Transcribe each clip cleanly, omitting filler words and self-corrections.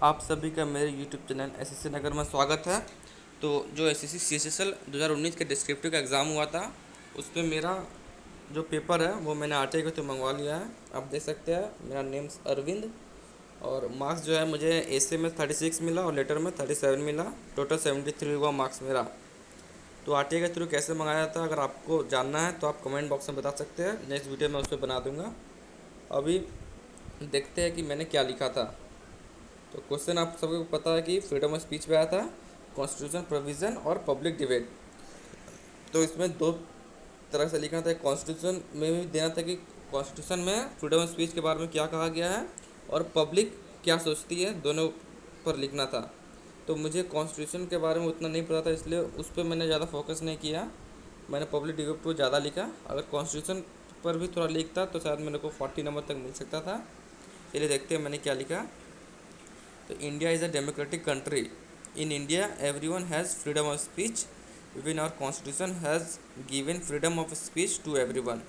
आप सभी का मेरे यूट्यूब चैनल एसएससी नगर में स्वागत है। तो जो एसएससी सीएचएसएल 2019 के डिस्क्रिप्टिव का एग्ज़ाम हुआ था, उसमें मेरा जो पेपर है वो मैंने आरटीआई को तो मंगवा लिया है। आप देख सकते हैं मेरा नेम्स अरविंद। और मार्क्स जो है मुझे एसे में 36 मिला और लेटर में 37 मिला। टोटल 73 हुआ मार्क्स मेरा। तो आरटीआई के थ्रू कैसे मंगाया था, अगर आपको जानना है तो आप कमेंट बॉक्स में बता सकते हैं। नेक्स्ट वीडियो में उस पर बना दूंगा। अभी देखते हैं कि मैंने क्या लिखा था। तो क्वेश्चन आप सबको पता है कि फ्रीडम ऑफ स्पीच पे आया था, कॉन्स्टिट्यूशन प्रोविज़न और पब्लिक डिबेट। तो इसमें दो तरह से लिखना था। कॉन्स्टिट्यूशन में भी देना था कि कॉन्स्टिट्यूशन में फ्रीडम ऑफ स्पीच के बारे में क्या कहा गया है और पब्लिक क्या सोचती है, दोनों पर लिखना था। तो मुझे कॉन्स्टिट्यूशन के बारे में उतना नहीं पता था, इसलिए उस पर मैंने ज़्यादा फोकस नहीं किया। मैंने पब्लिक डिबेट पर ज़्यादा लिखा। अगर कॉन्स्टिट्यूशन पर भी थोड़ा लिखता तो शायद मेरे को 40 नंबर तक मिल सकता था। चलिए देखते हैं मैंने क्या लिखा। तो India is a democratic country. In India, everyone has freedom of speech. Even our constitution has given freedom of speech to everyone.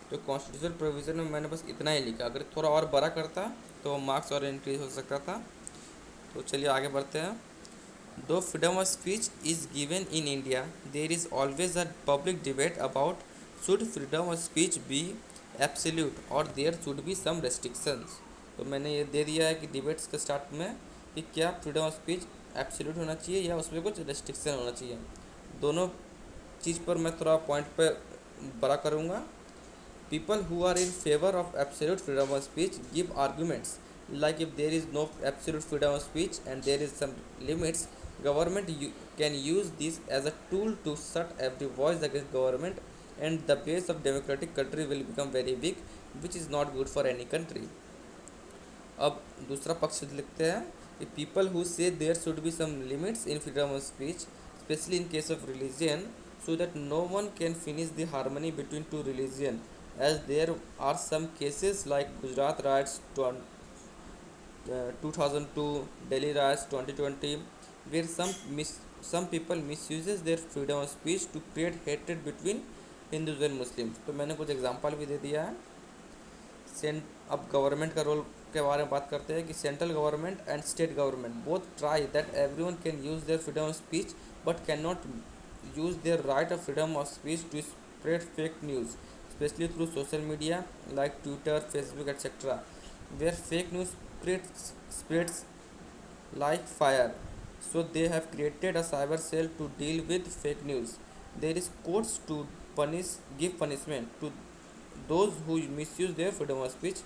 तो कॉन्स्टिट्यूशन प्रोविज़न में मैंने बस इतना ही लिखा। अगर थोड़ा और बड़ा करता तो मार्क्स और इंक्रीज हो सकता था। तो चलिए आगे बढ़ते हैं। दो freedom of speech is given in India, there is always a public debate about should freedom of speech be absolute और there should be some restrictions. तो मैंने ये दे दिया है कि डिबेट्स के स्टार्ट में कि क्या फ्रीडम ऑफ स्पीच एब्सोल्यूट होना चाहिए या उसमें कुछ रेस्ट्रिक्शन होना चाहिए। दोनों चीज़ पर मैं थोड़ा पॉइंट पे बड़ा करूँगा। People who are in favour of absolute freedom of speech give arguments like if there is no absolute freedom of speech and there is some limits, government can use this as a tool to shut every voice against government, and the base of democratic country will become very weak, which is not good for any country. अब दूसरा पक्ष लिखते हैं कि people who say there should be some limits in freedom of speech, specially in case of religion, so that no one can finish the harmony between two religion, as there are some cases like Gujarat riots 2002, Delhi riots 2020, where some people misuses their freedom of speech to create hatred between Hindus and Muslims. तो मैंने कुछ example भी दे दिया है। अब government का role के बारे में बात करते हैं कि central government and state government both try that everyone can use their freedom of speech but can not use their right of freedom of speech to spread fake news, specially through social media like Twitter, Facebook etcetera, where fake news spreads like fire. So they have created a cyber cell to deal with fake news. There is courts to give punishment to those who misuse their freedom of speech.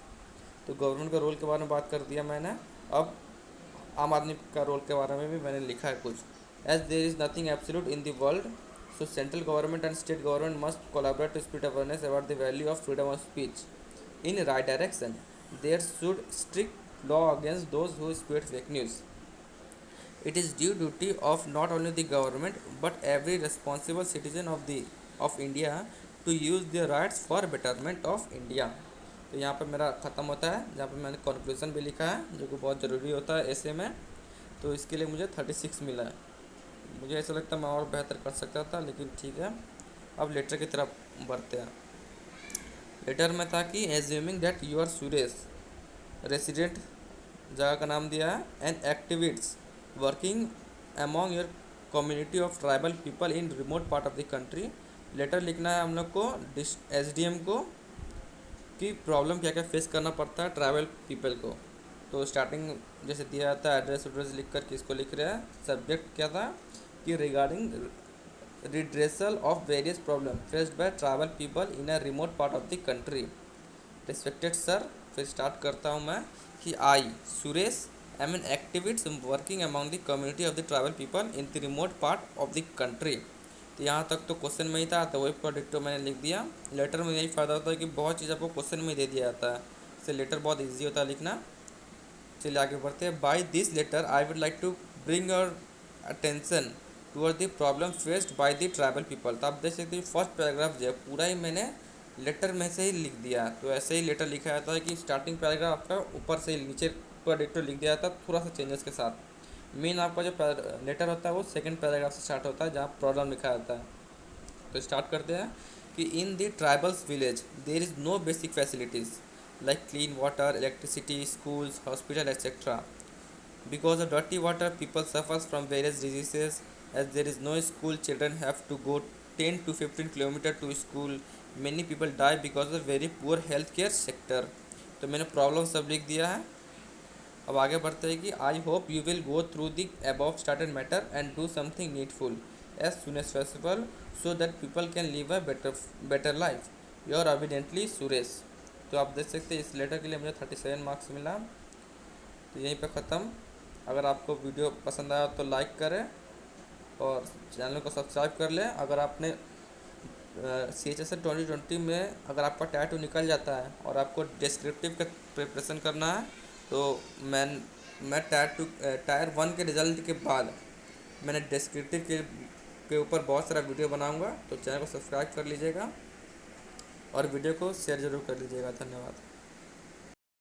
तो government का role के बारे में बात कर दिया मैंने। अब आम आदमी का रोल के बारे में भी मैंने लिखा है कुछ। As there is nothing absolute in the world, so central government and state government must collaborate to spread awareness about the value of freedom of speech in right direction. There should strict law against those who spread fake news. It is due duty of not only the government but every responsible citizen of India to use their rights for betterment of India. तो यहाँ पर मेरा ख़त्म होता है, जहाँ पर मैंने कंक्लूजन भी लिखा है जो कि बहुत ज़रूरी होता है ऐसे में। तो इसके लिए मुझे 36 मिला है। मुझे ऐसा लगता है मैं और बेहतर कर सकता था, लेकिन ठीक है। अब लेटर की तरफ बढ़ते हैं। लेटर में था कि assuming that you are Suresh, resident, जगह का नाम दिया है, and activist working among your community of tribal people in remote part of the country. Letter लिखना है हम लोग को एसडीएम को कि प्रॉब्लम क्या क्या फेस करना पड़ता है ट्राइबल पीपल को। तो स्टार्टिंग जैसे दिया जाता है एड्रेस उड्रेस लिख कर किसको लिख रहे हैं। सब्जेक्ट क्या था कि regarding redressal of various problem faced by tribal people in a remote part of the country. Respected sir, फिर स्टार्ट करता हूँ मैं कि I Suresh am an activist working among the community of the tribal people in the remote part of the country. तो यहाँ तक तो question में ही था, तो वही पर डिक्टो मैंने लिख दिया। लेटर में यही फ़ायदा होता है कि बहुत चीज़ आपको क्वेश्चन में ही दे दिया जाता है, इससे लेटर बहुत ईजी होता है लिखना। चलिए आगे बढ़ते हैं। By this letter I would like to bring your attention toward the problem faced by the tribal people. तो आप देख सकते हैं फर्स्ट पैराग्राफ जो है पूरा ही मैंने लेटर में से ही लिख दिया। तो ऐसे ही लेटर लिखा जाता है कि स्टार्टिंग पैराग्राफ आपका ऊपर से नीचे पर डिक्टो लिख दिया जाता है, थोड़ा सा चेंजेस के साथ। मेन आपका जो लेटर होता है वो सेकंड पैराग्राफ से स्टार्ट होता है, जहाँ प्रॉब्लम लिखा जाता है। तो स्टार्ट करते हैं कि in the tribals village there is no basic facilities like clean water, electricity, schools, hospital etcetera. Because of dirty water, people suffers from various diseases. As there is no school, children have to go 10 to 15 kilometer to school. Many people die because of very poor healthcare sector. तो मैंने problem सब लिख दिया है। अब आगे बढ़ते हैं कि I hope you will go through the above started matter and do something needful as soon as possible so that people can live a better life. Your evidently Suresh. तो आप देख सकते हैं इस लेटर के लिए मुझे 37 मार्क्स मिला। तो यहीं पे ख़त्म। अगर आपको वीडियो पसंद आया तो लाइक करें और चैनल को सब्सक्राइब कर लें। अगर आपने CHSL 2020 में अगर आपका टायर 2 निकल जाता है और आपको डिस्क्रिप्टिव का प्रिपरेशन करना है तो मैं टायर 1 के रिज़ल्ट के बाद मैंने डिस्क्रिप्टिव के ऊपर बहुत सारा वीडियो बनाऊंगा। तो चैनल को सब्सक्राइब कर लीजिएगा और वीडियो को शेयर ज़रूर कर लीजिएगा। धन्यवाद।